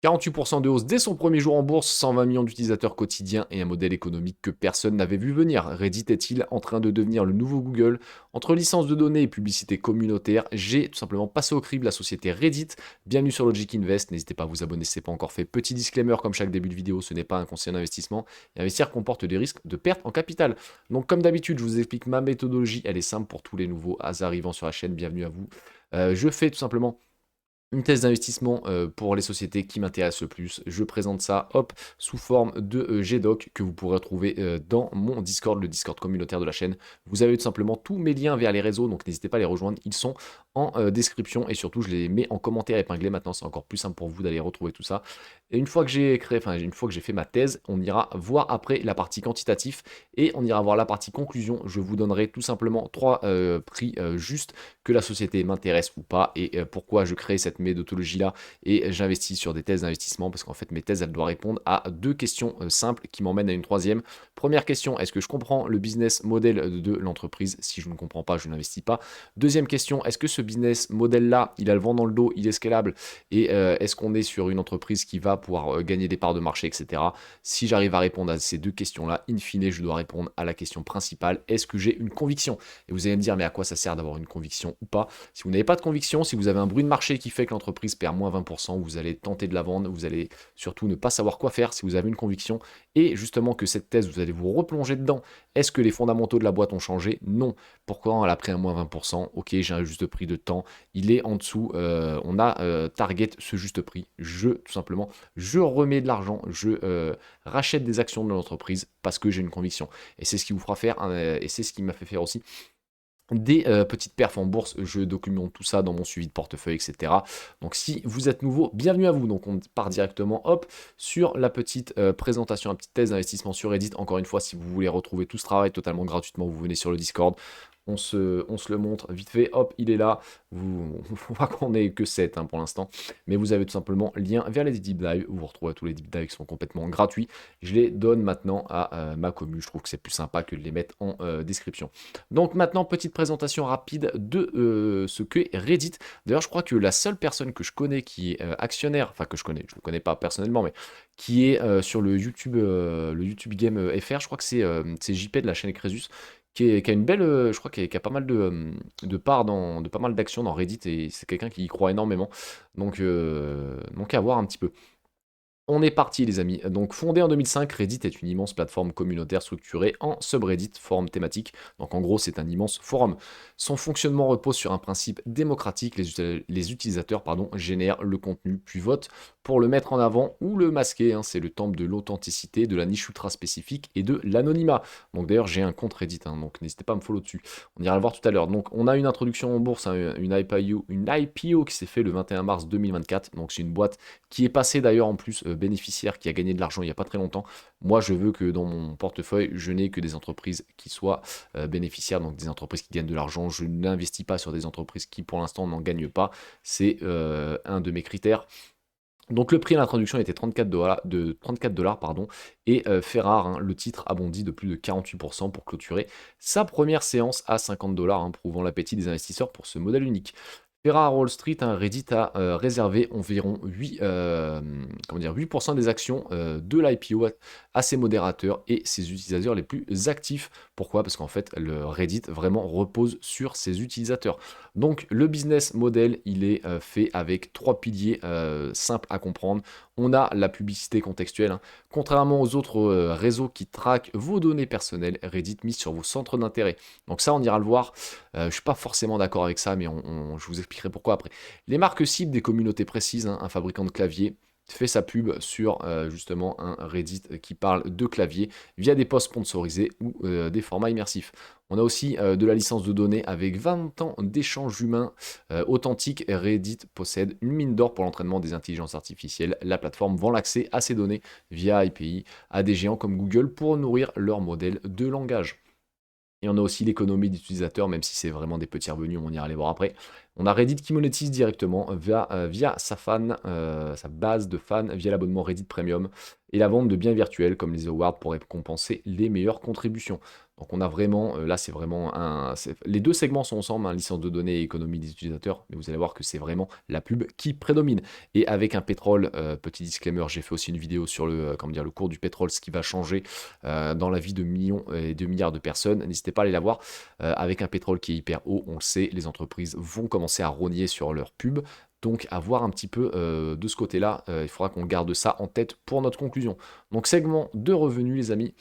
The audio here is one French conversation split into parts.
48% de hausse dès son premier jour en bourse, 120 millions d'utilisateurs quotidiens et un modèle économique que personne n'avait vu venir. Reddit est-il en train de devenir le nouveau Google? Entre licence de données et publicité communautaire, j'ai tout simplement passé au crible la société Reddit. Bienvenue sur Logic Invest, n'hésitez pas à vous abonner si ce n'est pas encore fait. Petit disclaimer comme chaque début de vidéo, ce n'est pas un conseil d'investissement. Et investir comporte des risques de perte en capital. Donc comme d'habitude, je vous explique ma méthodologie, elle est simple pour tous les nouveaux arrivants sur la chaîne, bienvenue à vous. Je fais tout simplement une thèse d'investissement pour les sociétés qui m'intéressent le plus. Je présente ça, hop, sous forme de GDoc que vous pourrez retrouver dans mon Discord, le Discord communautaire de la chaîne. Vous avez tout simplement tous mes liens vers les réseaux, donc n'hésitez pas à les rejoindre. Ils sont en description et surtout je les mets en commentaire épinglé. Maintenant, c'est encore plus simple pour vous d'aller retrouver tout ça. Et une fois que j'ai créé, enfin une fois que j'ai fait ma thèse, on ira voir après la partie quantitative et on ira voir la partie conclusion. Je vous donnerai tout simplement trois prix justes que la société m'intéresse ou pas et pourquoi je crée cette méthodologie-là et j'investis sur des thèses d'investissement parce qu'en fait mes thèses elles doivent répondre à deux questions simples qui m'emmènent à une troisième. Première question, est-ce que je comprends le business model de l'entreprise? Si je ne comprends pas, je n'investis pas. Deuxième question, est-ce que ce business model-là, il a le vent dans le dos, il est scalable et est-ce qu'on est sur une entreprise qui va pouvoir gagner des parts de marché, etc. Si j'arrive à répondre à ces deux questions-là, in fine, je dois répondre à la question principale, est-ce que j'ai une conviction? Et vous allez me dire, mais à quoi ça sert d'avoir une conviction ou pas? Si vous n'avez pas de conviction, si vous avez un bruit de marché qui fait que l'entreprise perd moins 20%, vous allez tenter de la vendre, vous allez surtout ne pas savoir quoi faire si vous avez une conviction. Et justement que cette thèse, vous allez vous replonger dedans. Est-ce que les fondamentaux de la boîte ont changé? Non. Pourquoi elle a pris un moins 20%? Ok, j'ai un juste prix de temps. Il est en dessous. On a target ce juste prix. Tout simplement, je remets de l'argent, je rachète des actions de l'entreprise parce que j'ai une conviction. Et c'est ce qui vous fera faire, et c'est ce qui m'a fait faire aussi des petites perfs en bourse, je documente tout ça dans mon suivi de portefeuille, etc. Donc si vous êtes nouveau, bienvenue à vous. Donc on part directement, hop, sur la petite présentation, la petite thèse d'investissement sur Reddit. Encore une fois, si vous voulez retrouver tout ce travail totalement gratuitement, vous venez sur le Discord. On se le montre vite fait, hop, il est là. On voit qu'on n'est que 7 hein, pour l'instant. Mais vous avez tout simplement lien vers les deep dives, où vous retrouvez tous les deep dives qui sont complètement gratuits. Je les donne maintenant à ma commu. Je trouve que c'est plus sympa que de les mettre en description. Donc maintenant, petite présentation rapide de ce qu'est Reddit. D'ailleurs, je crois que la seule personne que je connais qui est actionnaire, enfin que je connais, je ne le connais pas personnellement, mais qui est sur le YouTube Game FR, je crois que c'est JP de la chaîne Crésus, qui a une belle, je crois qui a pas mal de parts de pas mal d'actions dans Reddit et c'est quelqu'un qui y croit énormément. Donc à voir un petit peu. On est parti les amis. Donc fondé en 2005, Reddit est une immense plateforme communautaire structurée en subreddit, forum thématique. Donc en gros c'est un immense forum. Son fonctionnement repose sur un principe démocratique. Les utilisateurs génèrent le contenu puis votent pour le mettre en avant ou le masquer. Hein. C'est le temple de l'authenticité, de la niche ultra spécifique et de l'anonymat. Donc d'ailleurs j'ai un compte Reddit, hein, donc n'hésitez pas à me follow dessus. On ira le voir tout à l'heure. Donc on a une introduction en bourse, hein, une IPO qui s'est fait le 21 mars 2024. Donc c'est une boîte qui est passée d'ailleurs en plus bénéficiaire, qui a gagné de l'argent il n'y a pas très longtemps. Moi, je veux que dans mon portefeuille, je n'ai que des entreprises qui soient bénéficiaires, donc des entreprises qui gagnent de l'argent. Je n'investis pas sur des entreprises qui, pour l'instant, n'en gagnent pas. C'est un de mes critères. Donc le prix à l'introduction était 34 $, pardon, et fait rare, hein, le titre a bondi de plus de 48% pour clôturer sa première séance à 50 $, hein, prouvant l'appétit des investisseurs pour ce modèle unique. Ferrar Wall Street, hein, Reddit a réservé environ 8% des actions de l'IPO à ses modérateurs et ses utilisateurs les plus actifs. Pourquoi? Parce qu'en fait, le Reddit vraiment repose sur ses utilisateurs. Donc, le business model, il est fait avec trois piliers simples à comprendre. On a la publicité contextuelle. Hein. Contrairement aux autres réseaux qui traquent vos données personnelles, Reddit mise sur vos centres d'intérêt. Donc ça, on ira le voir. Je ne suis pas forcément d'accord avec ça, mais je vous expliquerai pourquoi après. Les marques cibles des communautés précises, hein, un fabricant de clavier fait sa pub sur justement un Reddit qui parle de clavier via des posts sponsorisés ou des formats immersifs. On a aussi de la licence de données avec 20 ans d'échanges humains authentiques. Reddit possède une mine d'or pour l'entraînement des intelligences artificielles. La plateforme vend l'accès à ces données via API à des géants comme Google pour nourrir leur modèle de langage. Et on a aussi l'économie d'utilisateurs, même si c'est vraiment des petits revenus, on ira les voir après. On a Reddit qui monétise directement via sa base de fans, via l'abonnement Reddit Premium et la vente de biens virtuels comme les awards pour récompenser les meilleures contributions. Donc on a vraiment, là c'est vraiment les deux segments sont ensemble, hein, licence de données et économie des utilisateurs, mais vous allez voir que c'est vraiment la pub qui prédomine. Et avec un pétrole, petit disclaimer, j'ai fait aussi une vidéo sur comment dire, le cours du pétrole, ce qui va changer dans la vie de millions et de milliards de personnes. N'hésitez pas à aller la voir. Avec un pétrole qui est hyper haut, on le sait, les entreprises vont commencer à rogner sur leur pub. Donc à voir un petit peu de ce côté-là, il faudra qu'on garde ça en tête pour notre conclusion. Donc segment de revenus les amis,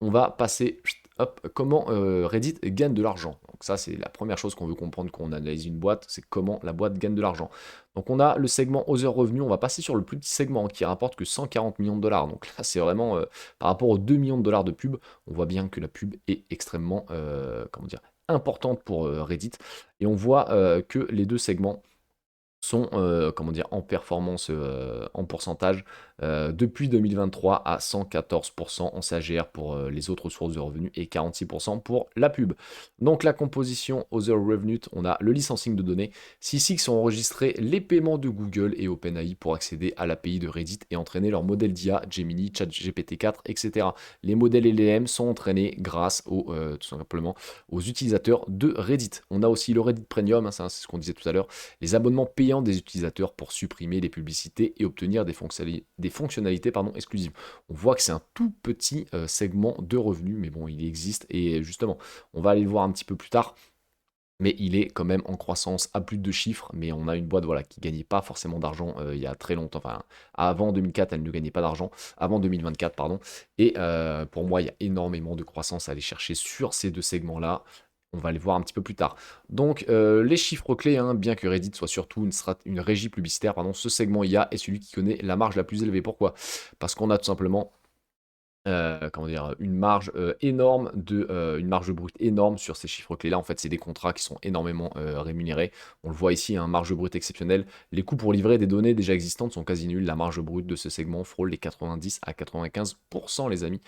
on va passer, hop, comment Reddit gagne de l'argent. Donc ça, c'est la première chose qu'on veut comprendre quand on analyse une boîte, c'est comment la boîte gagne de l'argent. Donc on a le segment Other Revenus, on va passer sur le plus petit segment qui rapporte que 140 millions de dollars. Donc là, c'est vraiment, par rapport aux 2 millions de dollars de pub, on voit bien que la pub est extrêmement, comment dire, importante pour Reddit. Et on voit que les deux segments sont comment dire, en performance en pourcentage depuis 2023 à 114% en CAGR pour les autres sources de revenus et 46% pour la pub. Donc la composition Other Revenue, on a le licensing de données. 6x ont enregistré les paiements de Google et OpenAI pour accéder à l'API de Reddit et entraîner leur modèle d'IA, Gemini, ChatGPT-4, etc. Les modèles LLM sont entraînés grâce tout simplement aux utilisateurs de Reddit. On a aussi le Reddit Premium, hein, c'est ce qu'on disait tout à l'heure, les abonnements payants des utilisateurs pour supprimer les publicités et obtenir des fonctionnalités exclusives. On voit que c'est un tout petit segment de revenus, mais bon, il existe et justement, on va aller le voir un petit peu plus tard. Mais il est quand même en croissance à plus de 2 chiffres, mais on a une boîte voilà, qui ne gagnait pas forcément d'argent il y a très longtemps, enfin avant 2004 elle ne gagnait pas d'argent, avant 2024 pardon, et pour moi il y a énormément de croissance à aller chercher sur ces deux segments-là. On va les voir un petit peu plus tard. Donc les chiffres clés, hein, bien que Reddit soit surtout une régie publicitaire, pardon, ce segment IA est celui qui connaît la marge la plus élevée. Pourquoi? Parce qu'on a tout simplement comment dire? Une marge, énorme une marge brute énorme sur ces chiffres clés-là. En fait, c'est des contrats qui sont énormément, rémunérés. On le voit ici, un marge brute exceptionnelle. Les coûts pour livrer des données déjà existantes sont quasi nuls. La marge brute de ce segment frôle les 90 à 95 les amis.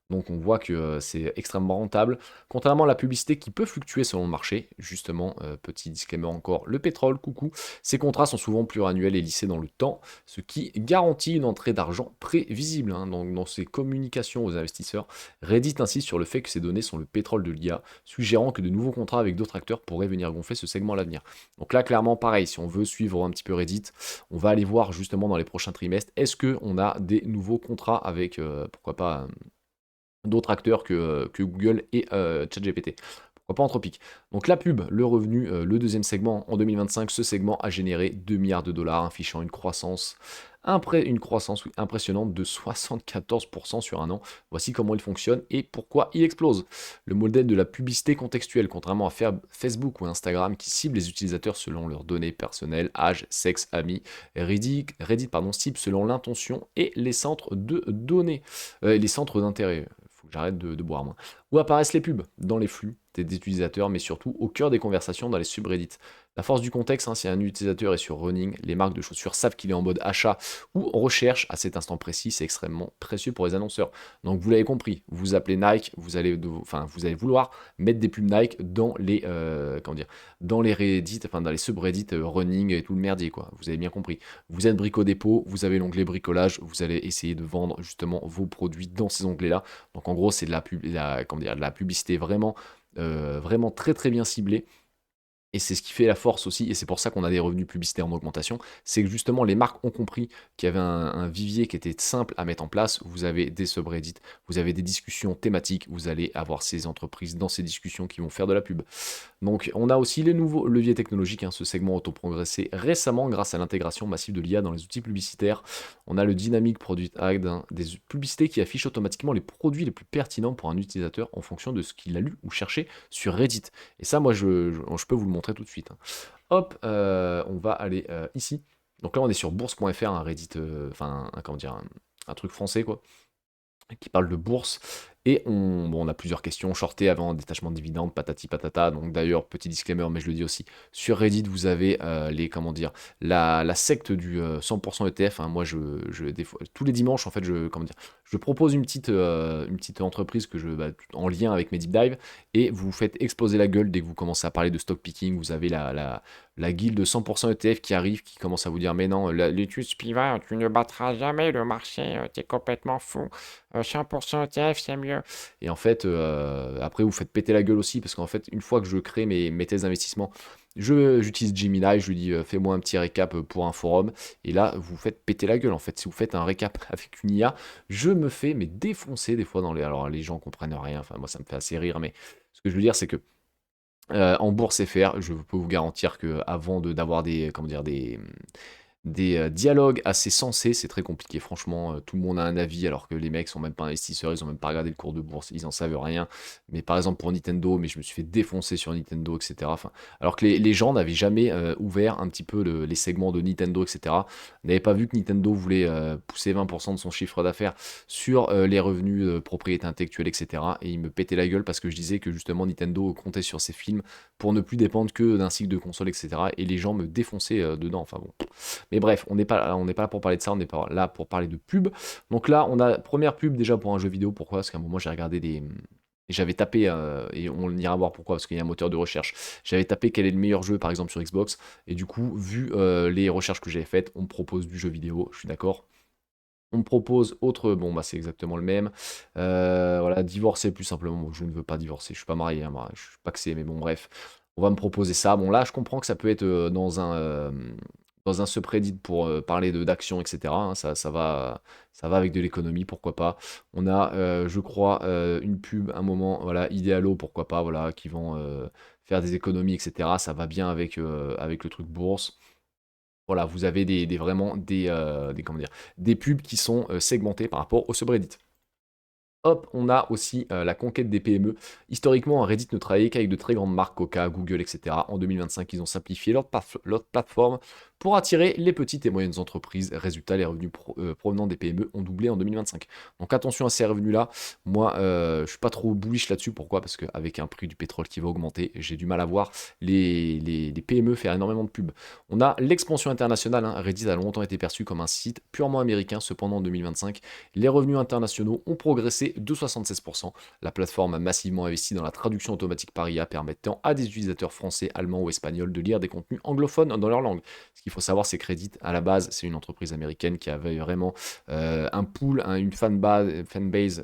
Donc on voit que, c'est extrêmement rentable. Contrairement à la publicité qui peut fluctuer selon le marché, justement, petit disclaimer encore, le pétrole, coucou, ces contrats sont souvent pluriannuels et lissés dans le temps, ce qui garantit une entrée d'argent prévisible, hein. Donc, dans ses communications aux investisseurs, Reddit insiste sur le fait que ces données sont le pétrole de l'IA, suggérant que de nouveaux contrats avec d'autres acteurs pourraient venir gonfler ce segment à l'avenir. Donc là, clairement, pareil, si on veut suivre un petit peu Reddit, on va aller voir justement dans les prochains trimestres, est-ce qu'on a des nouveaux contrats avec, pourquoi pas, d'autres acteurs que Google et ChatGPT. Pourquoi pas Anthropic. Donc la pub, le revenu, le deuxième segment, en 2025, ce segment a généré 2 milliards de dollars, affichant une croissance oui, impressionnante de 74% sur un an. Voici comment il fonctionne et pourquoi il explose. Le modèle de la publicité contextuelle, contrairement à Facebook ou Instagram qui cible les utilisateurs selon leurs données personnelles, âge, sexe, amis, Reddit cible selon l'intention et les centres de données, les centres d'intérêt. Faut que j'arrête de boire moi. Où apparaissent les pubs? Dans les flux des utilisateurs, mais surtout au cœur des conversations dans les subreddits. La force du contexte, hein, si un utilisateur est sur Running, les marques de chaussures savent qu'il est en mode achat ou recherche à cet instant précis, c'est extrêmement précieux pour les annonceurs. Donc vous l'avez compris, vous appelez Nike, vous allez vouloir mettre des pubs Nike dans les dans les Reddit, enfin dans les subreddits Running et tout le merdier quoi. Vous avez bien compris. Vous êtes Brico Dépôt, vous avez l'onglet bricolage, vous allez essayer de vendre justement vos produits dans ces onglets-là. Donc en gros c'est de la publicité vraiment vraiment très très bien ciblée. Et c'est ce qui fait la force aussi, et c'est pour ça qu'on a des revenus publicitaires en augmentation, c'est que justement les marques ont compris qu'il y avait un vivier qui était simple à mettre en place. Vous avez des subreddits, vous avez des discussions thématiques, vous allez avoir ces entreprises dans ces discussions qui vont faire de la pub. Donc on a aussi les nouveaux leviers technologiques, hein, ce segment auto-progressé récemment grâce à l'intégration massive de l'IA dans les outils publicitaires. On a le Dynamic Product Ad, hein, des publicités qui affichent automatiquement les produits les plus pertinents pour un utilisateur en fonction de ce qu'il a lu ou cherché sur Reddit. Et ça, moi, je peux vous le montrer tout de suite, hein. Hop, on va aller ici. Donc là, on est sur bourse.fr, un Reddit, comment dire, un truc français, quoi, qui parle de bourse. Et on a plusieurs questions, shorté avant détachement de dividendes, patati patata. Donc d'ailleurs, petit disclaimer, mais je le dis aussi, sur Reddit, vous avez comment dire, la secte du 100% ETF. Hein. Moi, des fois, tous les dimanches, en fait, comment dire, je propose une petite entreprise en lien avec mes deep dive, et vous vous faites exploser la gueule dès que vous commencez à parler de stock picking. Vous avez la guilde 100% ETF qui arrive, qui commence à vous dire mais non, l'étude Spiva, tu ne battras jamais le marché, t'es complètement fou, 100% ETF c'est mieux. Et en fait, après vous faites péter la gueule aussi, parce qu'en fait, une fois que je crée mes thèses d'investissement, j'utilise Gemini, je lui dis fais-moi un petit récap pour un forum, et là vous faites péter la gueule en fait. Si vous faites un récap avec une IA, je me fais mais défoncer des fois alors les gens comprennent rien, enfin moi ça me fait assez rire, mais ce que je veux dire c'est que en bourse FR, je peux vous garantir que avant d'avoir des, comment dire, des dialogues assez sensés, c'est très compliqué. Franchement, tout le monde a un avis, alors que les mecs sont même pas investisseurs, ils ont même pas regardé le cours de bourse, ils en savent rien. Mais par exemple pour Nintendo, mais je me suis fait défoncer sur Nintendo, etc. Enfin, alors que les gens n'avaient jamais ouvert un petit peu les segments de Nintendo, etc. N'avaient pas vu que Nintendo voulait pousser 20% de son chiffre d'affaires sur les revenus de propriété intellectuelle, etc. Et ils me pétaient la gueule parce que je disais que justement Nintendo comptait sur ses films pour ne plus dépendre que d'un cycle de console, etc. Et les gens me défonçaient dedans. Enfin bon. Mais bref, on n'est pas là pour parler de ça, on est pas là pour parler de pub. Donc là, on a première pub déjà pour un jeu vidéo. Pourquoi? Parce qu'à un moment, j'ai regardé et j'avais tapé, et on ira voir pourquoi, parce qu'il y a un moteur de recherche. J'avais tapé quel est le meilleur jeu, par exemple, sur Xbox. Et du coup, vu les recherches que j'avais faites, on me propose du jeu vidéo, je suis d'accord. On me propose autre, bon bah c'est exactement le même. Voilà, divorcer plus simplement. Bon, je ne veux pas divorcer, je suis pas marié, hein, moi, je suis pas que c'est, mais bon bref. On va me proposer ça. Bon là, je comprends que ça peut être dans un subreddit pour parler d'actions, etc. Hein, ça va avec de l'économie, pourquoi pas. On a, je crois, une pub, un moment, voilà, Idealo, pourquoi pas, voilà, qui vont faire des économies, etc. Ça va bien avec le truc bourse. Voilà, vous avez vraiment comment dire, des pubs qui sont segmentées par rapport au subreddit. Hop, on a aussi la conquête des PME. Historiquement, Reddit ne travaillait qu'avec de très grandes marques, Coca, Google, etc. En 2025, ils ont simplifié leur plateforme pour attirer les petites et moyennes entreprises. Résultat, les revenus provenant des PME ont doublé en 2025. Donc attention à ces revenus-là. Moi, je suis pas trop bullish là-dessus. Pourquoi? Parce qu'avec un prix du pétrole qui va augmenter, j'ai du mal à voir les PME faire énormément de pubs. On a l'expansion internationale. Hein. Reddit a longtemps été perçu comme un site purement américain. Cependant, en 2025, les revenus internationaux ont progressé de 76%. La plateforme a massivement investi dans la traduction automatique par IA, permettant à des utilisateurs français, allemands ou espagnols de lire des contenus anglophones dans leur langue. Ce qu'il faut savoir, c'est que Reddit, à la base, c'est une entreprise américaine qui avait vraiment un pool, une fanbase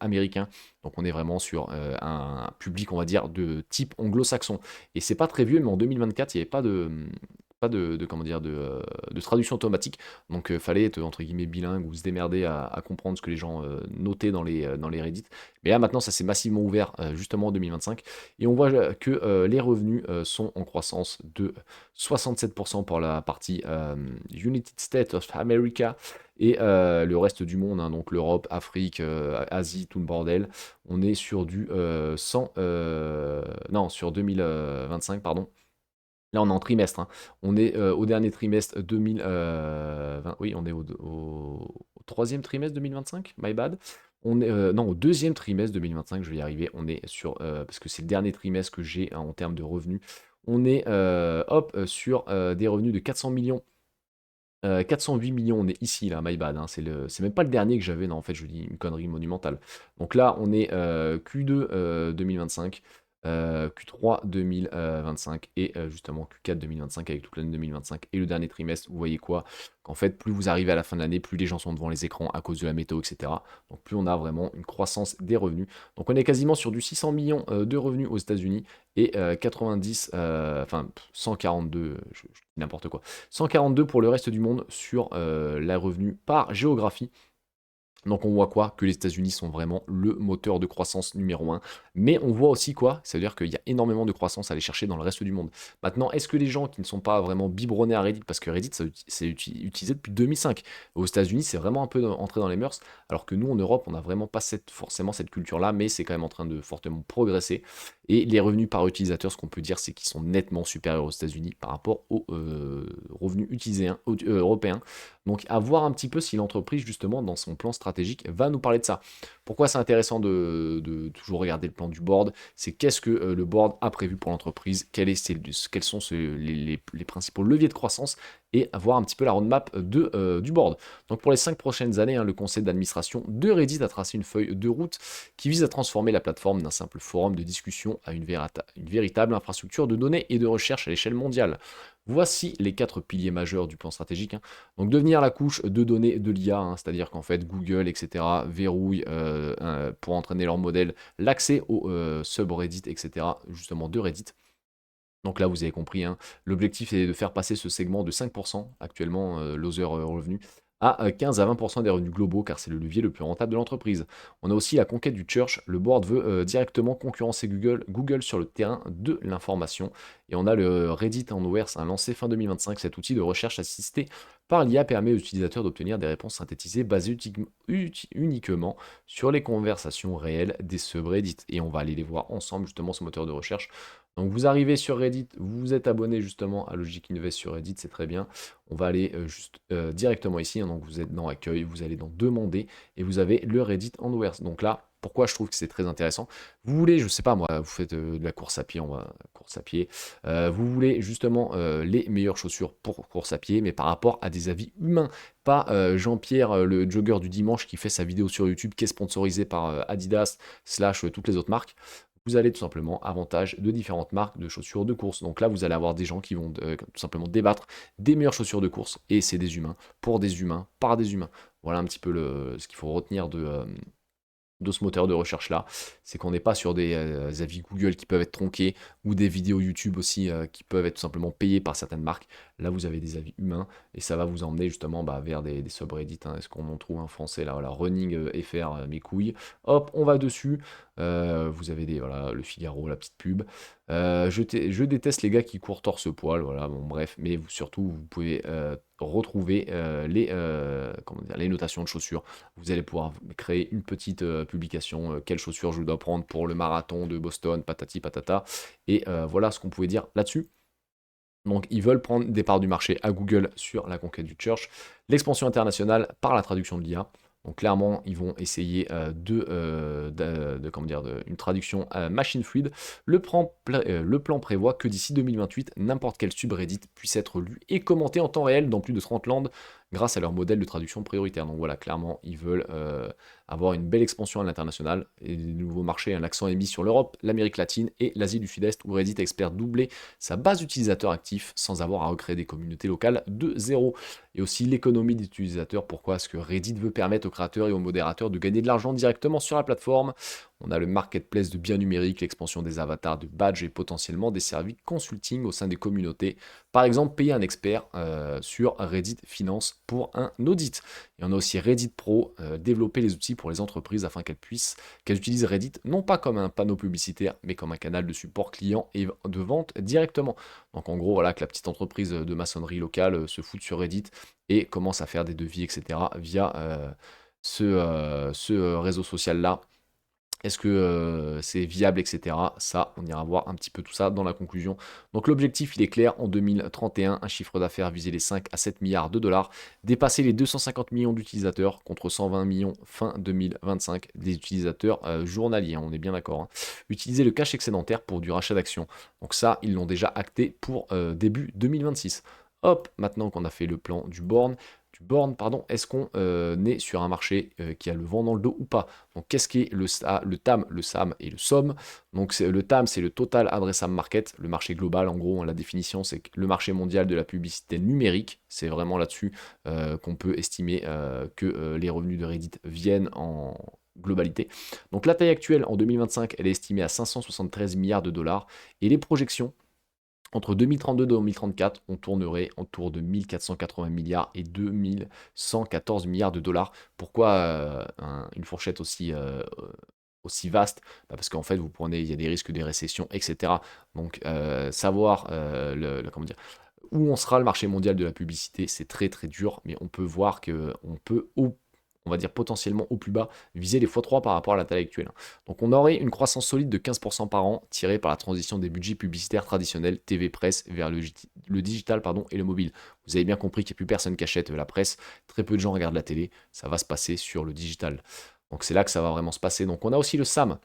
américain. Donc on est vraiment sur un public, on va dire, de type anglo-saxon. Et c'est pas très vieux, mais en 2024, il n'y avait pas de comment dire de traduction automatique, donc fallait être entre guillemets bilingue ou se démerder à comprendre ce que les gens notaient dans les Reddit. Mais là maintenant ça s'est massivement ouvert justement en 2025, et on voit que les revenus sont en croissance de 67% pour la partie United States of America, et le reste du monde, hein, donc l'Europe, Afrique, Asie, tout le bordel, on est sur du 100, non, sur 2025, pardon. Là, on est en trimestre, hein. On est au dernier trimestre 2020. Oui, on est au troisième trimestre 2025, my bad. On est, non, au deuxième trimestre 2025, je vais y arriver. On est sur, parce que c'est le dernier trimestre que j'ai en termes de revenus. On est, hop, sur des revenus de 400 millions. 408 millions, on est ici, là, my bad, hein, c'est même pas le dernier que j'avais, non, en fait, je dis une connerie monumentale. Donc là, on est Q2 2025, Q3 2025 et justement Q4 2025 avec toute l'année 2025 et le dernier trimestre. Vous voyez quoi? Qu'en fait, plus vous arrivez à la fin de l'année, plus les gens sont devant les écrans à cause de la météo, etc. Donc plus on a vraiment une croissance des revenus. Donc on est quasiment sur du 600 millions de revenus aux États-Unis et 90, enfin 142, je dis n'importe quoi. 142 pour le reste du monde sur la revenu par géographie. Donc on voit quoi? Que les États-Unis sont vraiment le moteur de croissance numéro un. Mais on voit aussi quoi? Ça veut dire qu'il y a énormément de croissance à aller chercher dans le reste du monde. Maintenant, est-ce que les gens qui ne sont pas vraiment biberonnés à Reddit, parce que Reddit, c'est utilisé depuis 2005. Aux États-Unis, c'est vraiment un peu entré dans les mœurs, alors que nous, en Europe, on n'a vraiment pas forcément cette culture-là, mais c'est quand même en train de fortement progresser. Et les revenus par utilisateur, ce qu'on peut dire, c'est qu'ils sont nettement supérieurs aux États-Unis par rapport aux revenus utilisés européens. Donc à voir un petit peu si l'entreprise, justement, dans son plan stratégique, va nous parler de ça. Pourquoi c'est intéressant de toujours regarder le plan du board? C'est qu'est-ce que le board a prévu pour l'entreprise? Quels sont les principaux leviers de croissance? Et avoir un petit peu la roadmap du board. Donc pour les 5 prochaines années, hein, le conseil d'administration de Reddit a tracé une feuille de route qui vise à transformer la plateforme d'un simple forum de discussion à une véritable infrastructure de données et de recherche à l'échelle mondiale. Voici les 4 piliers majeurs du plan stratégique, hein. Donc devenir la couche de données de l'IA, hein, c'est-à-dire qu'en fait Google, etc., verrouille pour entraîner leur modèle l'accès au subreddit, etc., justement de Reddit. Donc là, vous avez compris, hein, l'objectif est de faire passer ce segment de 5%, actuellement loser revenu, à 15 à 20% des revenus globaux, car c'est le levier le plus rentable de l'entreprise. On a aussi la conquête du church. Le board veut directement concurrencer Google sur le terrain de l'information. Et on a le Reddit Anwers, lancé fin 2025. Cet outil de recherche assisté par l'IA permet aux utilisateurs d'obtenir des réponses synthétisées basées uniquement sur les conversations réelles des subreddits. Et on va aller les voir ensemble, justement, ce moteur de recherche. Donc vous arrivez sur Reddit, vous vous êtes abonné justement à Logic Invest sur Reddit, c'est très bien. On va aller juste directement ici, hein, donc vous êtes dans Accueil, vous allez dans Demander, et vous avez le Reddit Anwers. Donc là, pourquoi je trouve que c'est très intéressant? Vous voulez, je sais pas moi, vous faites de la course à pied, course à pied. Vous voulez justement les meilleures chaussures pour course à pied, mais par rapport à des avis humains. Pas Jean-Pierre, le jogger du dimanche, qui fait sa vidéo sur YouTube, qui est sponsorisé par Adidas, slash toutes les autres marques. Vous allez tout simplement avantage de différentes marques de chaussures de course. Donc là, vous allez avoir des gens qui vont tout simplement débattre des meilleures chaussures de course. Et c'est des humains, pour des humains, par des humains. Voilà un petit peu ce qu'il faut retenir de ce moteur de recherche là, c'est qu'on n'est pas sur des avis Google qui peuvent être tronqués ou des vidéos YouTube aussi qui peuvent être tout simplement payées par certaines marques. Là, vous avez des avis humains et ça va vous emmener justement vers des subreddits, hein. Est-ce qu'on en trouve un français là? Voilà, running FR, mes couilles. Hop, on va dessus. Vous avez voilà, le Figaro, la petite pub. Je déteste les gars qui courent torse-poil, voilà, bon bref, mais surtout vous pouvez retrouver les notations de chaussures. Vous allez pouvoir créer une petite publication, quelles chaussures je dois prendre pour le marathon de Boston, patati patata, et voilà ce qu'on pouvait dire là-dessus. Donc ils veulent prendre des parts du marché à Google sur la conquête du church, l'expansion internationale par la traduction de l'IA. Donc clairement, ils vont essayer une traduction machine fluide. Le plan prévoit que d'ici 2028, n'importe quel subreddit puisse être lu et commenté en temps réel dans plus de 30 langues grâce à leur modèle de traduction prioritaire. Donc voilà, clairement, ils veulent avoir une belle expansion à l'international et des nouveaux marchés. Un accent est mis sur l'Europe, l'Amérique latine et l'Asie du Sud-Est, où Reddit espère doubler sa base d'utilisateurs actifs sans avoir à recréer des communautés locales de zéro. Et aussi l'économie des utilisateurs. Pourquoi? Parce que Reddit veut permettre aux créateurs et aux modérateurs de gagner de l'argent directement sur la plateforme. On a le marketplace de biens numériques, l'expansion des avatars, de badges et potentiellement des services consulting au sein des communautés. Par exemple, payer un expert sur Reddit Finance pour un audit. Et on a aussi Reddit Pro, développer les outils pour les entreprises afin qu'elles utilisent Reddit non pas comme un panneau publicitaire, mais comme un canal de support client et de vente directement. Donc en gros, voilà que la petite entreprise de maçonnerie locale se fout sur Reddit et commence à faire des devis, etc. via ce réseau social-là. Est-ce que c'est viable, etc. Ça, on ira voir un petit peu tout ça dans la conclusion. Donc l'objectif, il est clair, en 2031, un chiffre d'affaires visé les 5 à 7 milliards de dollars, dépasser les 250 millions d'utilisateurs contre 120 millions fin 2025 des utilisateurs journaliers, hein, on est bien d'accord, hein. Utiliser le cash excédentaire pour du rachat d'actions. Donc ça, ils l'ont déjà acté pour début 2026. Hop, maintenant qu'on a fait le plan pardon, est-ce qu'on est sur un marché qui a le vent dans le dos ou pas? Donc qu'est-ce qui est le TAM, le SAM et le SOM? Donc le TAM, c'est le Total Addressable Market, le marché global. En gros, la définition, c'est que le marché mondial de la publicité numérique. C'est vraiment là-dessus qu'on peut estimer que les revenus de Reddit viennent en globalité. Donc la taille actuelle en 2025, elle est estimée à 573 milliards de dollars et les projections entre 2032 et 2034, on tournerait autour de 1480 milliards et 2114 milliards de dollars. Pourquoi une fourchette aussi vaste? Parce qu'en fait, il y a des risques de récession, etc. Donc, savoir comment dire, où on sera le marché mondial de la publicité, c'est très très dur, mais on peut voir qu'on peut on va dire potentiellement au plus bas, viser les x3 par rapport à la taille actuelle. Donc on aurait une croissance solide de 15% par an, tirée par la transition des budgets publicitaires traditionnels, TV presse, vers le digital et le mobile. Vous avez bien compris qu'il n'y a plus personne qui achète la presse, très peu de gens regardent la télé, ça va se passer sur le digital. Donc c'est là que ça va vraiment se passer. Donc on a aussi le SAM,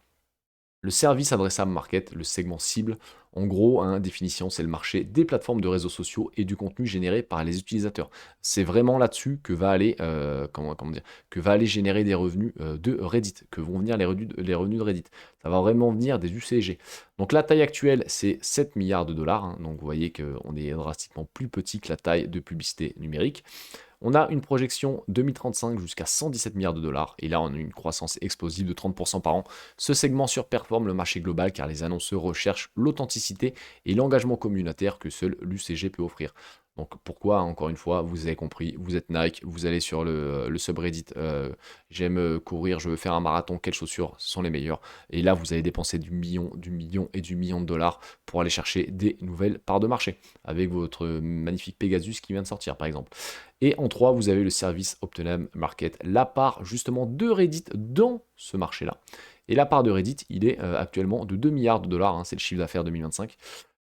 le service adressable market, le segment cible. En gros, définition, c'est le marché des plateformes de réseaux sociaux et du contenu généré par les utilisateurs. C'est vraiment là-dessus que va aller, comment dire, que va aller générer des revenus de Reddit, que vont venir les revenus de Reddit. Ça va vraiment venir des UCG. Donc la taille actuelle, c'est 7 milliards de dollars. Donc vous voyez qu'on est drastiquement plus petit que la taille de publicité numérique. On a une projection 2035 jusqu'à 117 milliards de dollars, et là on a une croissance explosive de 30% par an. Ce segment surperforme le marché global car les annonceurs recherchent l'authenticité et l'engagement communautaire que seul l'UCG peut offrir. Donc pourquoi, encore une fois, vous avez compris, vous êtes Nike, vous allez sur le subreddit, j'aime courir, je veux faire un marathon, quelles chaussures sont les meilleures? Et là vous allez dépenser du million de dollars pour aller chercher des nouvelles parts de marché, avec votre magnifique Pegasus qui vient de sortir par exemple. Et en 3, vous avez le service Optimum Market, la part justement de Reddit dans ce marché-là. Et la part de Reddit, il est actuellement de 2 milliards de dollars, c'est le chiffre d'affaires 2025,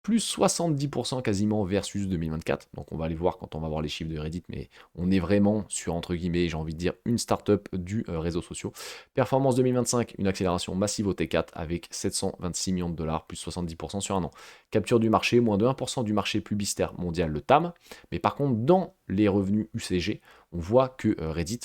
plus 70% quasiment versus 2024. Donc on va aller voir quand on va voir les chiffres de Reddit, mais on est vraiment sur, entre guillemets, j'ai envie de dire, une startup du réseau social. Performance 2025, une accélération massive au T4 avec 726 millions de dollars, plus 70% sur un an. Capture du marché, moins de 1% du marché publicitaire mondial, le TAM. Mais par contre, dans les revenus UCG, on voit que Reddit,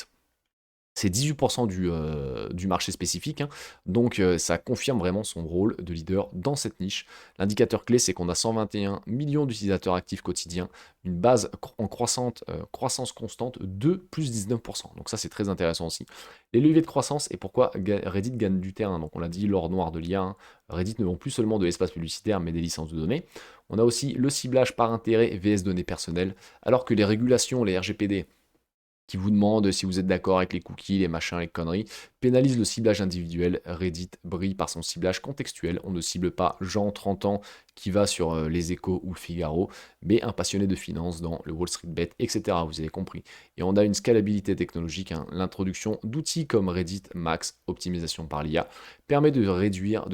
c'est 18% du marché spécifique, donc ça confirme vraiment son rôle de leader dans cette niche. L'indicateur clé, c'est qu'on a 121 millions d'utilisateurs actifs quotidiens, une base en croissance constante de plus 19%. Donc ça, c'est très intéressant aussi. Les leviers de croissance et pourquoi Reddit gagne du terrain. Donc on l'a dit, l'or noir de l'IA, Reddit ne vend plus seulement de l'espace publicitaire, mais des licences de données. On a aussi le ciblage par intérêt vs données personnelles, alors que les régulations, les RGPD, qui vous demande si vous êtes d'accord avec les cookies, les machins, les conneries, pénalise le ciblage individuel. Reddit brille par son ciblage contextuel. On ne cible pas Jean 30 ans qui va sur les Échos ou le Figaro, mais un passionné de finance dans le Wall Street Bet, etc. Vous avez compris. Et on a une scalabilité technologique. L'introduction d'outils comme Reddit Max, optimisation par l'IA, permet de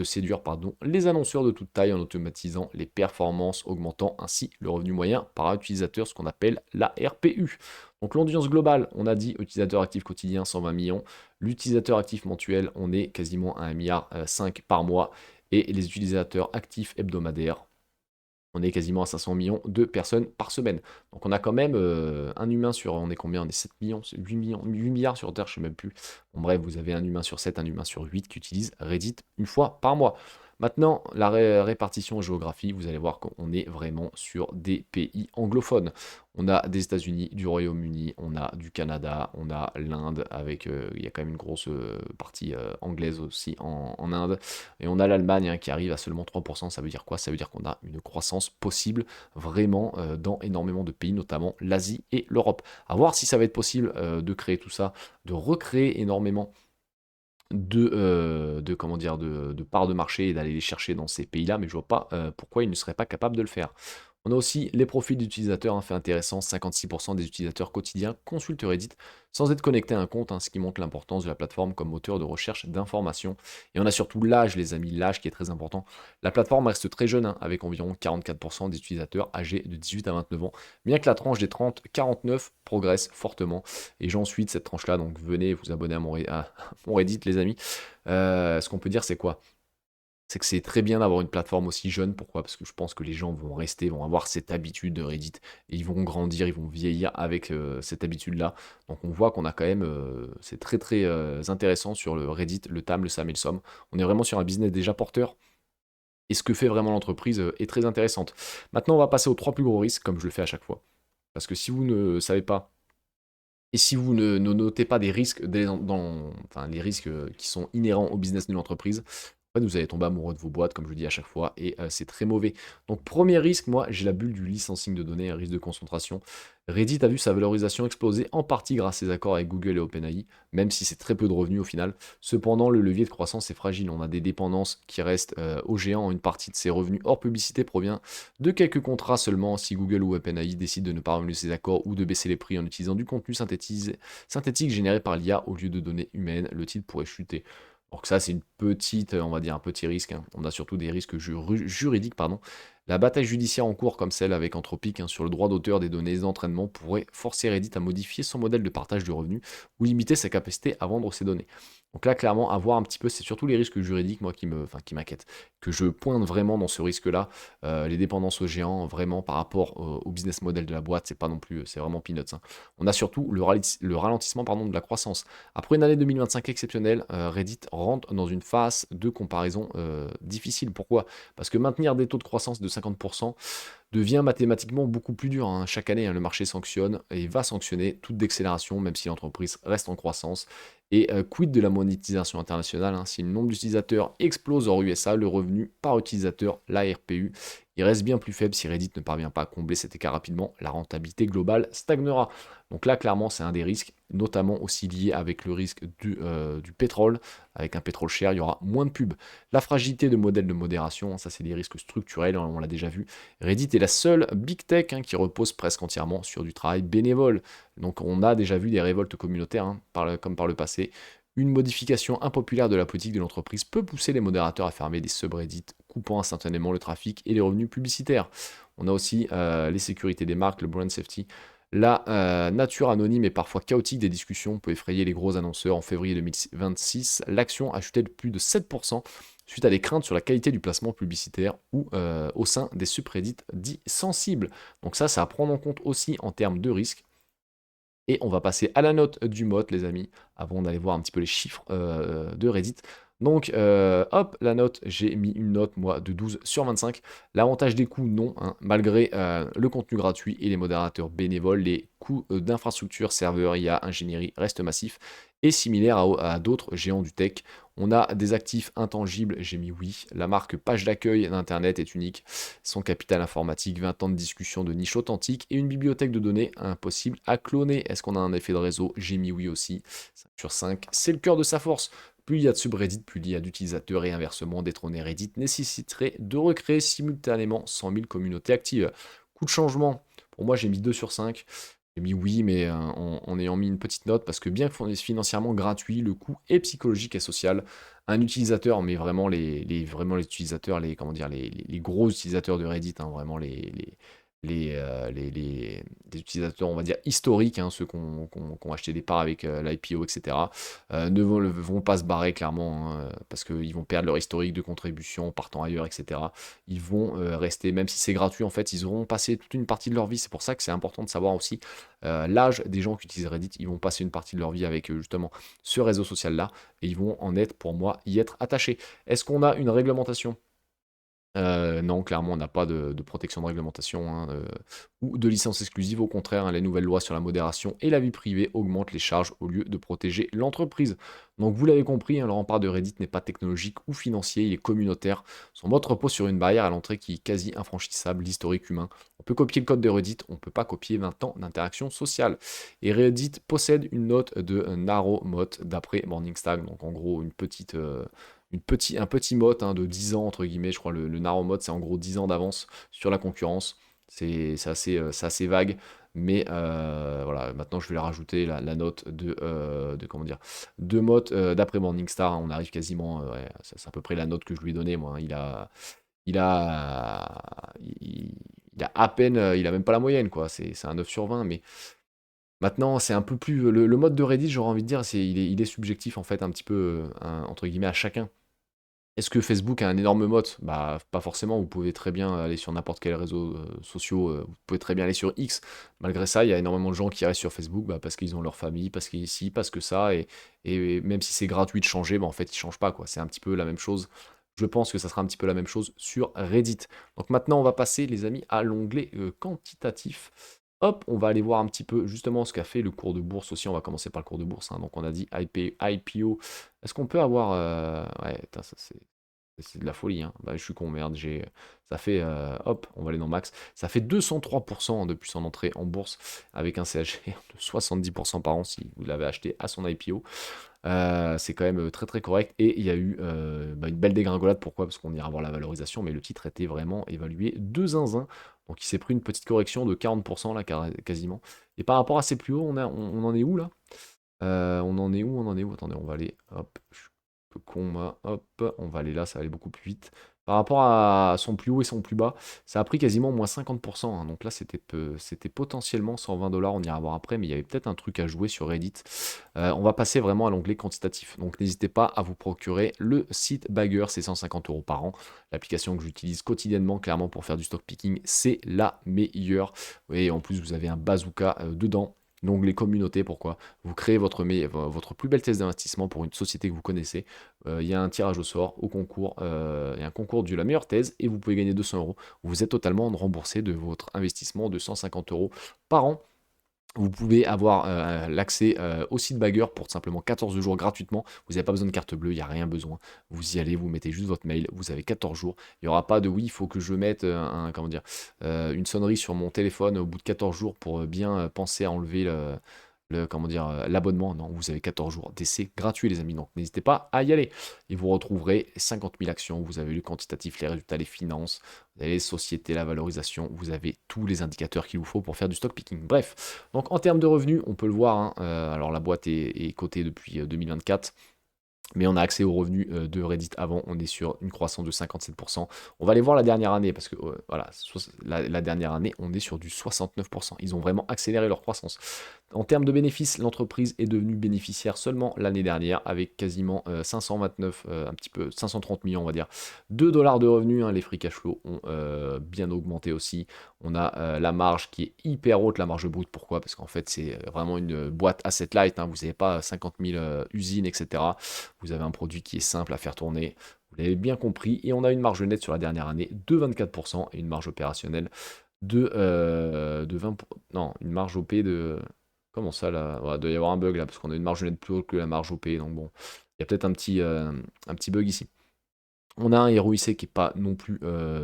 séduire les annonceurs de toute taille en automatisant les performances, augmentant ainsi le revenu moyen par utilisateur, ce qu'on appelle la RPU. Donc l'audience globale, on a dit utilisateur actif quotidien 120 millions. L'utilisateur actif mensuel, on est quasiment à 1,5 milliard par mois. Et les utilisateurs actifs hebdomadaires, on est quasiment à 500 millions de personnes par semaine. Donc on a quand même un humain sur, on est combien? On est 7 millions, 8 millions, 8 milliards sur Terre, je ne sais même plus. Bon bref, vous avez un humain sur 7, un humain sur 8 qui utilise Reddit une fois par mois. Maintenant, la répartition géographie, vous allez voir qu'on est vraiment sur des pays anglophones. On a des États-Unis, du Royaume-Uni, on a du Canada, on a l'Inde, avec, il y a quand même une grosse partie anglaise aussi en Inde. Et on a l'Allemagne qui arrive à seulement 3%. Ça veut dire quoi? Ça veut dire qu'on a une croissance possible vraiment dans énormément de pays, notamment l'Asie et l'Europe. À voir si ça va être possible de créer tout ça, de recréer énormément comment dire, de parts de marché et d'aller les chercher dans ces pays-là, mais je vois pas pourquoi ils ne seraient pas capables de le faire. On a aussi les profils d'utilisateurs, fait intéressant, 56% des utilisateurs quotidiens consultent Reddit sans être connectés à un compte, ce qui montre l'importance de la plateforme comme moteur de recherche d'informations. Et on a surtout l'âge, les amis, l'âge qui est très important. La plateforme reste très jeune, avec environ 44% des utilisateurs âgés de 18 à 29 ans, bien que la tranche des 30-49 progresse fortement. Et j'en suis de cette tranche-là, donc venez vous abonner à mon Reddit, les amis. Ce qu'on peut dire, c'est quoi? C'est que c'est très bien d'avoir une plateforme aussi jeune. Pourquoi? Parce que je pense que les gens vont rester, vont avoir cette habitude de Reddit, et ils vont grandir, ils vont vieillir avec cette habitude-là. Donc on voit qu'on a quand même, c'est très très intéressant sur le Reddit, le TAM, le SAM et le SOM. On est vraiment sur un business déjà porteur. Et ce que fait vraiment l'entreprise est très intéressante. Maintenant, on va passer aux 3 plus gros risques, comme je le fais à chaque fois. Parce que si vous ne savez pas, et si vous ne notez pas des risques, enfin, les risques qui sont inhérents au business de l'entreprise, en fait, vous allez tomber amoureux de vos boîtes, comme je le dis à chaque fois, et c'est très mauvais. Donc, premier risque, moi, j'ai la bulle du licensing de données, un risque de concentration. Reddit a vu sa valorisation exploser en partie grâce à ses accords avec Google et OpenAI, même si c'est très peu de revenus au final. Cependant, le levier de croissance est fragile. On a des dépendances qui restent aux géants. Une partie de ses revenus hors publicité provient de quelques contrats seulement. Si Google ou OpenAI décident de ne pas renouveler ces accords ou de baisser les prix en utilisant du contenu synthétique généré par l'IA au lieu de données humaines, le titre pourrait chuter. Donc ça, c'est une petite, on va dire un petit risque. On a surtout des risques juridiques, pardon. La bataille judiciaire en cours, comme celle avec Anthropic, hein, sur le droit d'auteur des données d'entraînement, pourrait forcer Reddit à modifier son modèle de partage de revenus ou limiter sa capacité à vendre ses données. Donc là, clairement, à voir un petit peu, c'est surtout les risques juridiques, moi, qui m'inquiètent. Que je pointe vraiment dans ce risque-là. Les dépendances aux géants, vraiment, par rapport au business model de la boîte, c'est pas non plus, c'est vraiment peanuts, hein. On a surtout le ralentissement pardon, de la croissance. Après une année 2025 exceptionnelle, Reddit rentre dans une phase de comparaison difficile. Pourquoi? Parce que maintenir des taux de croissance de 50% devient mathématiquement beaucoup plus dur, hein. Chaque année, hein, le marché sanctionne et va sanctionner toute décélération, même si l'entreprise reste en croissance. Et quid de la monétisation internationale, hein, si le nombre d'utilisateurs explose hors USA, le revenu par utilisateur, l'ARPU, il reste bien plus faible si Reddit ne parvient pas à combler cet écart rapidement, la rentabilité globale stagnera. Donc là, clairement, c'est un des risques, notamment aussi lié avec le risque du pétrole. Avec un pétrole cher, il y aura moins de pubs. La fragilité de modèles de modération, hein, ça c'est des risques structurels, on l'a déjà vu. Reddit est la seule big tech, hein, qui repose presque entièrement sur du travail bénévole. Donc on a déjà vu des révoltes communautaires, hein, comme par le passé. Une modification impopulaire de la politique de l'entreprise peut pousser les modérateurs à fermer des subreddits, coupant instantanément le trafic et les revenus publicitaires. On a aussi les sécurités des marques, le brand safety. La nature anonyme et parfois chaotique des discussions peut effrayer les gros annonceurs. En février 2026, l'action a chuté de plus de 7% suite à des craintes sur la qualité du placement publicitaire ou au sein des subreddits dits sensibles. Donc ça à prendre en compte aussi en termes de risque. Et on va passer à la note du mot, les amis, avant d'aller voir un petit peu les chiffres de Reddit. Donc, hop, la note, j'ai mis une note, moi, de 12 sur 25. L'avantage des coûts, non, hein. Malgré le contenu gratuit et les modérateurs bénévoles, les coûts d'infrastructure, serveurs, IA, ingénierie restent massifs et similaires à d'autres géants du tech. On a des actifs intangibles, j'ai mis oui. La marque page d'accueil d'Internet est unique. Son capital informatique, 20 ans de discussion de niche authentique et une bibliothèque de données impossible à cloner. Est-ce qu'on a un effet de réseau? J'ai mis oui aussi. 5 sur 5. C'est le cœur de sa force. Plus il y a de subreddits, plus il y a d'utilisateurs et inversement, détrôner Reddit nécessiterait de recréer simultanément 100 000 communautés actives. Coup de changement, pour moi j'ai mis 2 sur 5. J'ai mis oui, mais en ayant mis une petite note, parce que bien que financièrement gratuit, le coût est psychologique et social. Un utilisateur, mais vraiment vraiment les utilisateurs, comment dire, les gros utilisateurs de Reddit, hein, vraiment les utilisateurs, on va dire, historiques, hein, ceux qui ont acheté des parts avec l'IPO, etc., vont pas se barrer clairement, hein, parce qu'ils vont perdre leur historique de contribution en partant ailleurs, etc. Ils vont rester, même si c'est gratuit, en fait, ils auront passé toute une partie de leur vie. C'est pour ça que c'est important de savoir aussi l'âge des gens qui utilisent Reddit. Ils vont passer une partie de leur vie avec justement ce réseau social-là, et ils vont en être, pour moi, y être attachés. Est-ce qu'on a une réglementation? Non, clairement, on n'a pas de protection de réglementation, hein, ou de licence exclusive. Au contraire, hein, les nouvelles lois sur la modération et la vie privée augmentent les charges au lieu de protéger l'entreprise. Donc vous l'avez compris, hein, le rempart de Reddit n'est pas technologique ou financier, il est communautaire. Son mode repose sur une barrière à l'entrée qui est quasi infranchissable, l'historique humain. On peut copier le code de Reddit, on ne peut pas copier 20 ans d'interaction sociale. Et Reddit possède une note de narrow mode d'après Morningstar, donc en gros un petit mode, hein, de 10 ans, entre guillemets. Je crois le narrow mode, c'est en gros 10 ans d'avance sur la concurrence. C'est assez vague, mais voilà, maintenant je vais la rajouter la note comment dire, de mode d'après Morningstar, hein. On arrive quasiment, ouais, c'est à peu près la note que je lui ai donnée, moi, hein. Il a, il a à peine, il a même pas la moyenne, quoi. C'est un 9 sur 20, mais maintenant, c'est un peu plus. Le mode de Reddit, j'aurais envie de dire, il est subjectif, en fait, un petit peu, entre guillemets, à chacun. Est-ce que Facebook a un énorme moat? Bah, pas forcément. Vous pouvez très bien aller sur n'importe quel réseau social. Vous pouvez très bien aller sur X. Malgré ça, il y a énormément de gens qui restent sur Facebook, bah, parce qu'ils ont leur famille, parce qu'ici, parce que ça. Et même si c'est gratuit de changer, bah, en fait, ils changent pas, quoi. C'est un petit peu la même chose. Je pense que ça sera un petit peu la même chose sur Reddit. Donc maintenant, on va passer, les amis, à l'onglet quantitatif. Hop, on va aller voir un petit peu justement ce qu'a fait le cours de bourse aussi. On va commencer par le cours de bourse, hein. Donc on a dit IPO. Est-ce qu'on peut avoir. Ouais, putain, ça c'est de la folie, hein. Bah, je suis con, merde. Ça fait. Hop, on va aller dans max. Ça fait 203% depuis son entrée en bourse avec un CHG de 70% par an si vous l'avez acheté à son IPO. C'est quand même très très correct. Et il y a eu bah, une belle dégringolade. Pourquoi? Parce qu'on ira voir la valorisation, mais le titre était vraiment évalué de zinzin. Donc il s'est pris une petite correction de 40% là, quasiment. Et par rapport à ses plus hauts, on en est où là? On en est où? On en est où? Attendez, on va aller. Hop, je suis un peu con, moi. Hop, on va aller là, ça va aller beaucoup plus vite. Par rapport à son plus haut et son plus bas, ça a pris quasiment moins 50%, hein. Donc là, c'était potentiellement 120 $. On ira voir après, mais il y avait peut-être un truc à jouer sur Reddit. On va passer vraiment à l'onglet quantitatif. Donc n'hésitez pas à vous procurer le site Bagger, c'est 150 € par an. L'application que j'utilise quotidiennement, clairement, pour faire du stock picking, c'est la meilleure. Et en plus, vous avez un bazooka dedans. L'onglet communauté, pourquoi? Vous créez votre plus belle thèse d'investissement pour une société que vous connaissez. Il y a un tirage au sort au concours, il y a un concours de la meilleure thèse et vous pouvez gagner 200 €. Vous êtes totalement remboursé de votre investissement de 150 € par an. Vous pouvez avoir l'accès au site Bagger pour simplement 14 jours gratuitement. Vous n'avez pas besoin de carte bleue, il n'y a rien besoin. Vous y allez, vous mettez juste votre mail, vous avez 14 jours. Il n'y aura pas de oui, il faut que je mette comment dire, une sonnerie sur mon téléphone au bout de 14 jours pour bien penser à enlever comment dire, l'abonnement. Non, vous avez 14 jours d'essai gratuit, les amis. Donc n'hésitez pas à y aller. Et vous retrouverez 50 000 actions. Vous avez le quantitatif, les résultats, les finances, vous avez les sociétés, la valorisation. Vous avez tous les indicateurs qu'il vous faut pour faire du stock picking. Bref, donc en termes de revenus, on peut le voir, hein, alors la boîte est cotée depuis 2024. Mais on a accès aux revenus de Reddit avant, on est sur une croissance de 57%. On va aller voir la dernière année, parce que voilà, la dernière année, on est sur du 69%. Ils ont vraiment accéléré leur croissance. En termes de bénéfices, l'entreprise est devenue bénéficiaire seulement l'année dernière, avec quasiment 529, un petit peu 530 millions, on va dire, $2 de revenus, hein. Les free cash flow ont bien augmenté aussi. On a la marge qui est hyper haute, la marge brute. Pourquoi? Parce qu'en fait, c'est vraiment une boîte asset light, hein. Vous n'avez pas 50 000 usines, etc. Vous avez un produit qui est simple à faire tourner. Vous l'avez bien compris. Et on a une marge nette sur la dernière année de 24% et une marge opérationnelle de 20%. Non, une marge OP de... Comment ça là? Ouais, il doit y avoir un bug là, parce qu'on a une marge nette plus haute que la marge OP. Donc bon, il y a peut-être un petit bug ici. On a un ROIC qui n'est pas non plus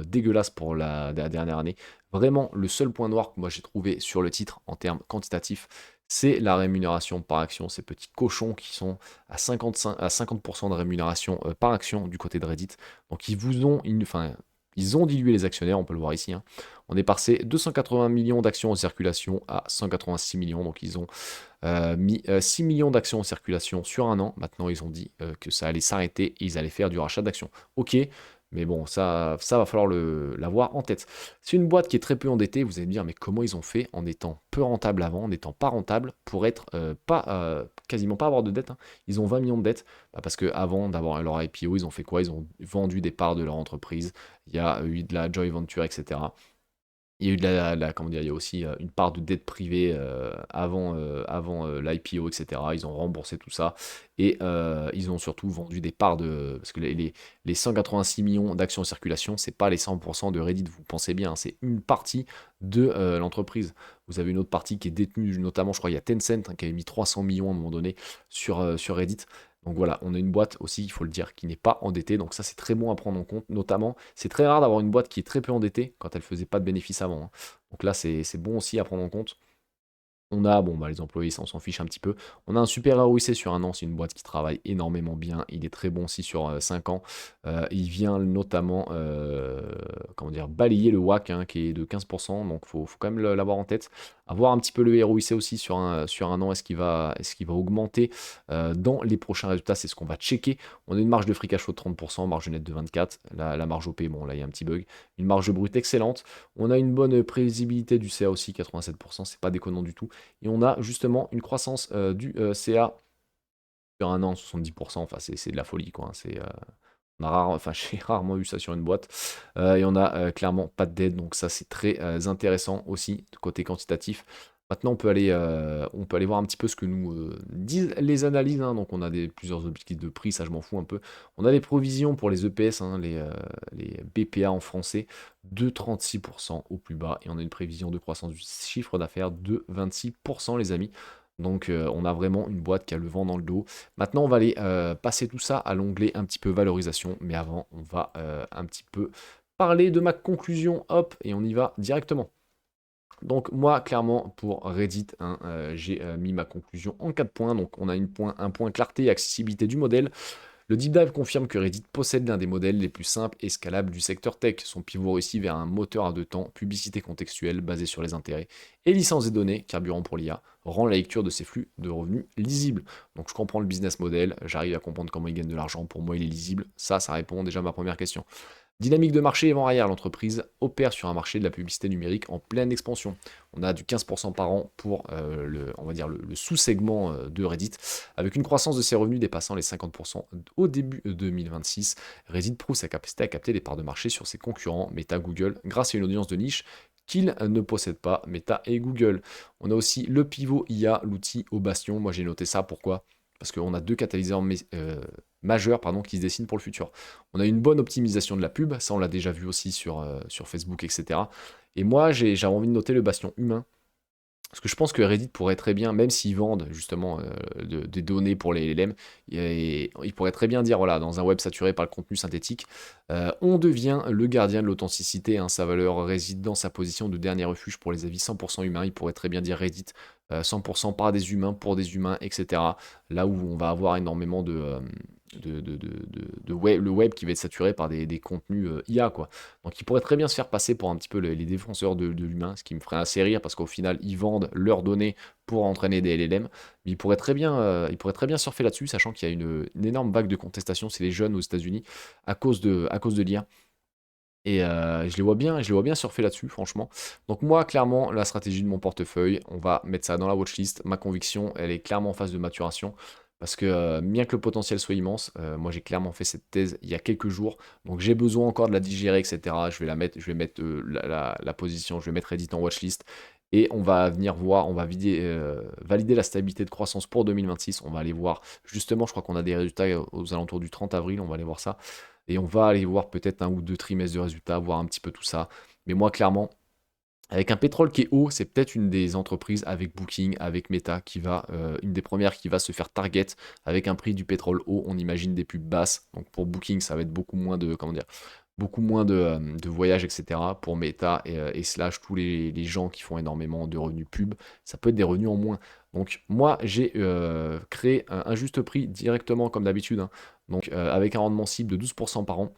dégueulasse pour la dernière année. Vraiment, le seul point noir que moi j'ai trouvé sur le titre en termes quantitatifs, c'est la rémunération par action. Ces petits cochons qui sont à 50% de rémunération par action du côté de Reddit. Donc ils ont dilué les actionnaires, on peut le voir ici, hein. On est passé 280 millions d'actions en circulation à 186 millions. Donc ils ont mis 6 millions d'actions en circulation sur un an. Maintenant, ils ont dit que ça allait s'arrêter et ils allaient faire du rachat d'actions. Ok, mais bon, ça va falloir l'avoir en tête. C'est une boîte qui est très peu endettée. Vous allez me dire, mais comment ils ont fait en étant peu rentable avant, en n'étant pas rentable, pour être quasiment pas avoir de dette, hein. Ils ont 20 millions de dettes, parce qu'avant d'avoir leur IPO, ils ont fait quoi? Ils ont vendu des parts de leur entreprise. Il y a eu de la joint venture, etc. Il y a eu de comment dire, il y a aussi une part de dette privée avant l'IPO, etc. Ils ont remboursé tout ça et ils ont surtout vendu des parts de. Parce que les 186 millions d'actions en circulation, c'est pas les 100% de Reddit, vous pensez bien, hein, c'est une partie de l'entreprise. Vous avez une autre partie qui est détenue, notamment, je crois, il y a Tencent, hein, qui avait mis 300 millions à un moment donné sur Reddit. Donc voilà, on a une boîte aussi, il faut le dire, qui n'est pas endettée. Donc ça, c'est très bon à prendre en compte. Notamment, c'est très rare d'avoir une boîte qui est très peu endettée quand elle faisait pas de bénéfices avant, hein. Donc là, c'est bon aussi à prendre en compte. On a, bon, bah, les employés, ça, on s'en fiche un petit peu. On a un super ROIC sur un an, c'est une boîte qui travaille énormément bien. Il est très bon aussi sur 5 ans. Il vient notamment, comment dire, balayer le WACC, hein, qui est de 15%, donc faut quand même l'avoir en tête. Avoir un petit peu le ROIC aussi sur un an, est-ce qu'il va augmenter dans les prochains résultats? C'est ce qu'on va checker. On a une marge de free cash flow de 30%, marge nette de 24%. La marge OP, bon, là, il y a un petit bug. Une marge brute excellente. On a une bonne prévisibilité du CA aussi, 87%, c'est pas déconnant du tout. Et on a justement une croissance du CA sur un an, 70%. Enfin, c'est de la folie, quoi, hein. Enfin, j'ai rarement vu ça sur une boîte. Et on a clairement pas de dette, donc ça c'est très intéressant aussi, côté quantitatif. Maintenant, on peut aller voir un petit peu ce que nous disent les analyses, hein. Donc, on a plusieurs objectifs de prix, ça je m'en fous un peu. On a des provisions pour les EPS, hein, les BPA en français, de 36% au plus bas. Et on a une prévision de croissance du chiffre d'affaires de 26%, les amis. Donc, on a vraiment une boîte qui a le vent dans le dos. Maintenant, on va aller passer tout ça à l'onglet un petit peu valorisation. Mais avant, on va un petit peu parler de ma conclusion. Hop, et on y va directement. Donc moi, clairement, pour Reddit, hein, j'ai mis ma conclusion en 4 points. Donc on a un point clarté et accessibilité du modèle. Le deep dive confirme que Reddit possède l'un des modèles les plus simples et scalables du secteur tech. Son pivot réussit vers un moteur à deux temps, publicité contextuelle basée sur les intérêts et licence des données, carburant pour l'IA, rend la lecture de ces flux de revenus lisible. Donc je comprends le business model, j'arrive à comprendre comment ils gagnent de l'argent. Pour moi, il est lisible. Ça répond déjà à ma première question. Dynamique de marché et vent arrière, l'entreprise opère sur un marché de la publicité numérique en pleine expansion. On a du 15% par an pour on va dire le sous-segment de Reddit, avec une croissance de ses revenus dépassant les 50% au début de 2026. Reddit prouve sa capacité à capter des parts de marché sur ses concurrents, Meta, Google, grâce à une audience de niche qu'ils ne possèdent pas, Meta et Google. On a aussi le pivot IA, l'outil au bastion. Moi j'ai noté ça, pourquoi? Parce qu'on a deux catalyseurs majeurs qui se dessinent pour le futur. On a une bonne optimisation de la pub, ça on l'a déjà vu aussi sur Facebook, etc. Et moi, j'ai envie de noter le bastion humain, parce que je pense que Reddit pourrait très bien, même s'ils vendent justement des données pour les LLM, ils pourraient très bien dire, voilà, dans un web saturé par le contenu synthétique, on devient le gardien de l'authenticité, hein, sa valeur réside dans sa position de dernier refuge pour les avis 100% humains. Ils pourraient très bien dire Reddit 100% par des humains, pour des humains, etc. Là où on va avoir énormément de web, le web qui va être saturé par des contenus IA, quoi. Donc ils pourraient très bien se faire passer pour un petit peu les défenseurs de l'humain, ce qui me ferait assez rire parce qu'au final ils vendent leurs données pour entraîner des LLM. Mais ils pourraient très bien surfer là-dessus, sachant qu'il y a une énorme vague de contestation, c'est les jeunes aux États-Unis à cause de l'IA. Et je les vois bien surfer là-dessus, franchement. Donc moi, clairement, la stratégie de mon portefeuille, on va mettre ça dans la watchlist. Ma conviction, elle est clairement en phase de maturation. Parce que bien que le potentiel soit immense, moi j'ai clairement fait cette thèse il y a quelques jours. Donc j'ai besoin encore de la digérer, etc. Je vais mettre la position, je vais mettre Reddit en watchlist. Et on va venir voir, on va valider la stabilité de croissance pour 2026. On va aller voir, justement, je crois qu'on a des résultats aux alentours du 30 avril, on va aller voir ça. Et on va aller voir peut-être un ou deux trimestres de résultats, voir un petit peu tout ça. Mais moi, clairement, avec un pétrole qui est haut, c'est peut-être une des entreprises avec Booking, avec Meta, une des premières qui va se faire target avec un prix du pétrole haut. On imagine des pubs basses. Donc pour Booking, ça va être beaucoup moins de, comment dire, beaucoup moins de voyages, etc. Pour Meta et slash tous les gens qui font énormément de revenus pub, ça peut être des revenus en moins. Donc moi, j'ai créé un juste prix directement comme d'habitude, hein. Donc avec un rendement cible de 12% par an,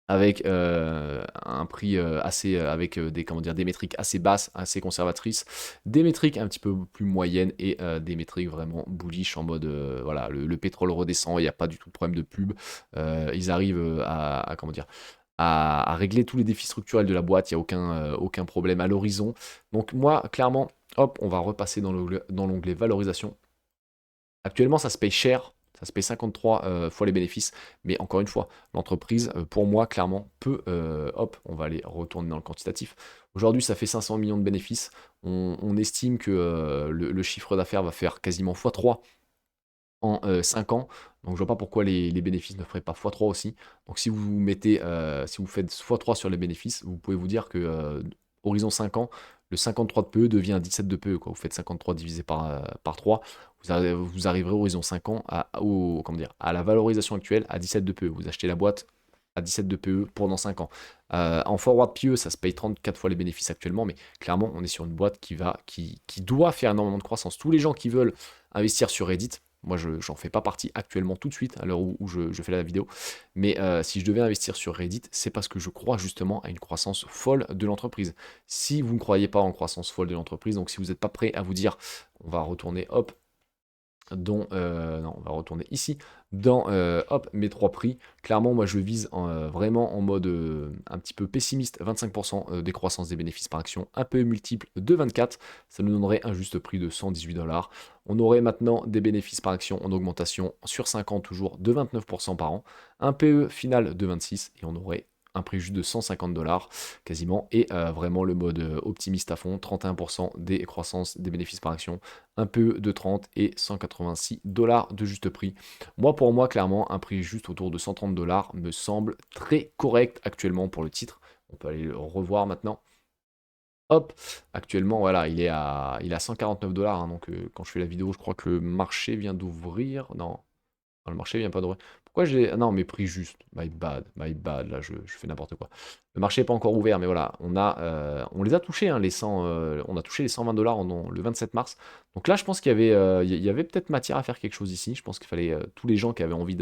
avec un prix assez, avec des, comment dire, des métriques assez basses, assez conservatrices, des métriques un petit peu plus moyennes et des métriques vraiment bullish en mode, voilà, le pétrole redescend, il n'y a pas du tout de problème de pub. Ils arrivent comment dire, à régler tous les défis structurels de la boîte, il n'y a aucun problème à l'horizon. Donc moi, clairement, hop, on va repasser dans l'onglet valorisation. Actuellement, ça se paye cher, ça se paye 53 fois les bénéfices, mais encore une fois, l'entreprise, pour moi, clairement, peut, hop, on va aller retourner dans le quantitatif. Aujourd'hui, ça fait 500 millions de bénéfices. On estime que le chiffre d'affaires va faire quasiment x3 en 5 ans. Donc je vois pas pourquoi les bénéfices ne feraient pas x3 aussi. Donc si vous faites x3 sur les bénéfices, vous pouvez vous dire que horizon 5 ans, le 53 de PE devient 17 de PE, quoi. Vous faites 53 divisé par 3, vous arriverez horizon 5 ans comment dire, à la valorisation actuelle à 17 de PE. Vous achetez la boîte à 17 de PE pendant 5 ans. En forward PE, ça se paye 34 fois les bénéfices actuellement, mais clairement, on est sur une boîte qui doit faire énormément de croissance. Tous les gens qui veulent investir sur Reddit, moi, je n'en fais pas partie actuellement tout de suite, à l'heure où je fais la vidéo. Mais si je devais investir sur Reddit, c'est parce que je crois justement à une croissance folle de l'entreprise. Si vous ne croyez pas en croissance folle de l'entreprise, donc si vous n'êtes pas prêt à vous dire, on va retourner, hop, non, on va retourner ici, dans hop, mes trois prix. Clairement, moi je vise vraiment en mode un petit peu pessimiste, 25% décroissance des bénéfices par action, un PE multiple de 24, ça nous donnerait un juste prix de 118 $. On aurait maintenant des bénéfices par action en augmentation sur 5 ans toujours de 29% par an, un PE final de 26 et on aurait un prix juste de 150 $ quasiment, et vraiment le mode optimiste à fond, 31% des croissances des bénéfices par action, un PE de 30 et 186 $ de juste prix. Moi, pour moi, clairement, un prix juste autour de 130 $ me semble très correct actuellement pour le titre. On peut aller le revoir maintenant. Hop, actuellement, voilà, il est à 149 $, hein, donc quand je fais la vidéo, je crois que le marché vient d'ouvrir. Non, non, le marché vient pas d'ouvrir. Pourquoi j'ai... Ah non, mais prix juste. My bad, là, je fais n'importe quoi. Le marché n'est pas encore ouvert, mais voilà, on les a touchés, hein, on a touché les 120 $ le 27 mars. Donc là, je pense il y avait peut-être matière à faire quelque chose ici. Je pense qu'il fallait, tous les gens qui avaient envie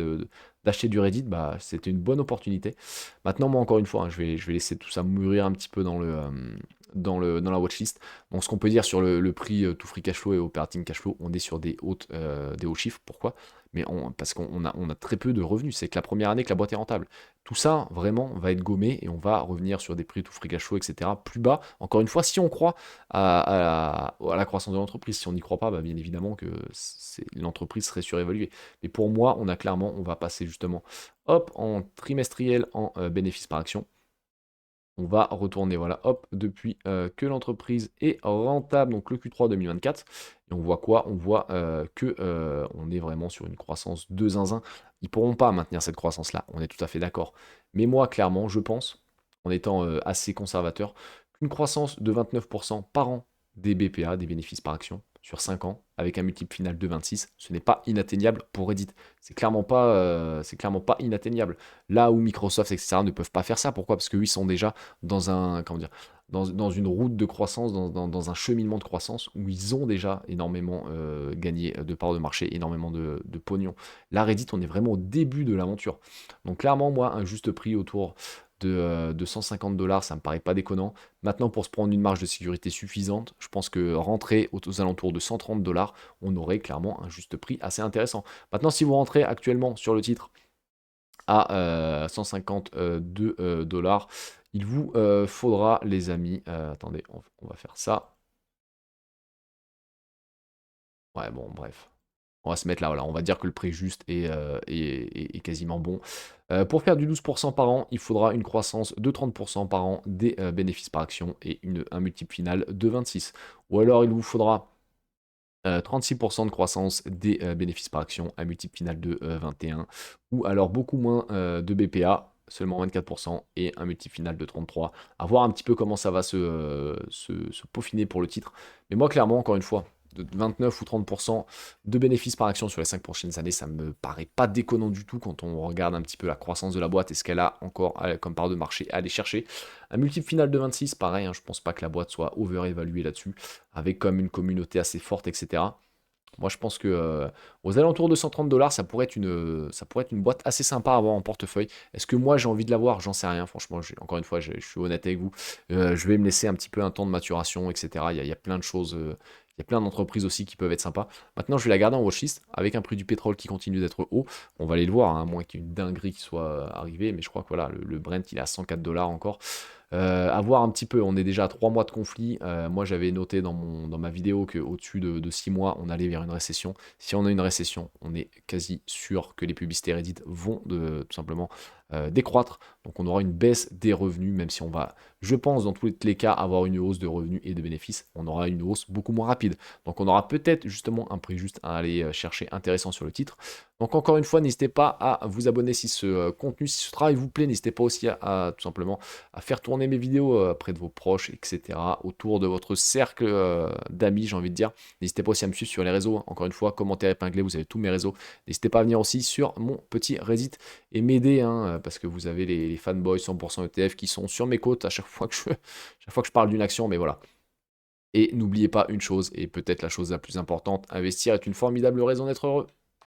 d'acheter du Reddit, bah, c'était une bonne opportunité. Maintenant, moi, encore une fois, hein, je vais laisser tout ça mûrir un petit peu dans la watchlist. Donc ce qu'on peut dire sur le prix tout free cash flow et operating cash flow, on est sur des hauts chiffres. Pourquoi? Parce qu'on a très peu de revenus. C'est que la première année que la boîte est rentable. Tout ça, vraiment, va être gommé et on va revenir sur des prix tout free cash flow, etc. plus bas. Encore une fois, si on croit à la croissance de l'entreprise. Si on n'y croit pas, bah, bien évidemment que l'entreprise serait surévaluée. Mais pour moi, on va passer justement, hop, en trimestriel en bénéfice par action. On va retourner, voilà, hop, depuis que l'entreprise est rentable, donc le Q3 2024. Et on voit quoi? On voit que on est vraiment sur une croissance de zinzin. Ils ne pourront pas maintenir cette croissance-là, on est tout à fait d'accord. Mais moi, clairement, je pense, en étant assez conservateur, qu'une croissance de 29% par an des BPA, des bénéfices par action, sur 5 ans, avec un multiple final de 26, ce n'est pas inatteignable pour Reddit. C'est clairement pas inatteignable. Là où Microsoft, etc., ne peuvent pas faire ça. Pourquoi? Parce qu'eux, ils sont déjà dans un, comment dire, dans une route de croissance, dans un cheminement de croissance où ils ont déjà énormément gagné de parts de marché, énormément de pognon. Là, Reddit, on est vraiment au début de l'aventure. Donc clairement, moi, un juste prix autour de 150 $, ça me paraît pas déconnant. Maintenant, pour se prendre une marge de sécurité suffisante, je pense que rentrer aux alentours de 130 $, on aurait clairement un juste prix assez intéressant. Maintenant, si vous rentrez actuellement sur le titre à 152 $, il vous faudra, les amis, attendez, on va faire ça. Ouais, bon, bref. On va se mettre là, voilà. On va dire que le prix juste est quasiment bon. Pour faire du 12% par an, il faudra une croissance de 30% par an des bénéfices par action et un multiple final de 26. Ou alors il vous faudra 36% de croissance des bénéfices par action, un multiple final de 21. Ou alors beaucoup moins de BPA, seulement 24%, et un multiple final de 33. À voir un petit peu comment ça va se peaufiner pour le titre. Mais moi, clairement, encore une fois, de 29 ou 30% de bénéfices par action sur les 5 prochaines années, ça me paraît pas déconnant du tout quand on regarde un petit peu la croissance de la boîte et ce qu'elle a encore comme part de marché à aller chercher. Un multiple final de 26, pareil, hein, je pense pas que la boîte soit over-évaluée là-dessus, avec comme une communauté assez forte, etc. Moi, je pense que aux alentours de 130 $, ça pourrait être une boîte assez sympa à avoir en portefeuille. Est-ce que moi j'ai envie de l'avoir? J'en sais rien. Franchement, encore une fois, je suis honnête avec vous. Je vais me laisser un petit peu un temps de maturation, etc. Il y a plein de choses. Il y a plein d'entreprises aussi qui peuvent être sympas. Maintenant, je vais la garder en watchlist avec un prix du pétrole qui continue d'être haut. On va aller le voir, hein, à moins qu'il y ait une dinguerie qui soit arrivée. Mais je crois que voilà, le Brent, il est à 104 $ encore. À voir un petit peu, on est déjà à 3 mois de conflit. Moi, j'avais noté dans ma vidéo qu'au-dessus de 6 mois, on allait vers une récession. Si on a une récession, on est quasi sûr que les publicités Reddit vont tout simplement décroître. Donc on aura une baisse des revenus, même si on va, je pense, dans tous les cas, avoir une hausse de revenus et de bénéfices. On aura une hausse beaucoup moins rapide. Donc on aura peut-être justement un prix juste à aller chercher intéressant sur le titre. Donc encore une fois, n'hésitez pas à vous abonner si ce contenu, si ce travail vous plaît. N'hésitez pas aussi à tout simplement à faire tourner mes vidéos auprès de vos proches, etc. Autour de votre cercle d'amis, j'ai envie de dire. N'hésitez pas aussi à me suivre sur les réseaux. Hein. Encore une fois, commentaire épinglé, vous avez tous mes réseaux. N'hésitez pas à venir aussi sur mon petit Reddit et m'aider, hein, parce que vous avez les fanboys 100% ETF qui sont sur mes côtes à chaque fois que je parle d'une action, mais voilà. Et n'oubliez pas une chose, et peut-être la chose la plus importante, investir est une formidable raison d'être heureux.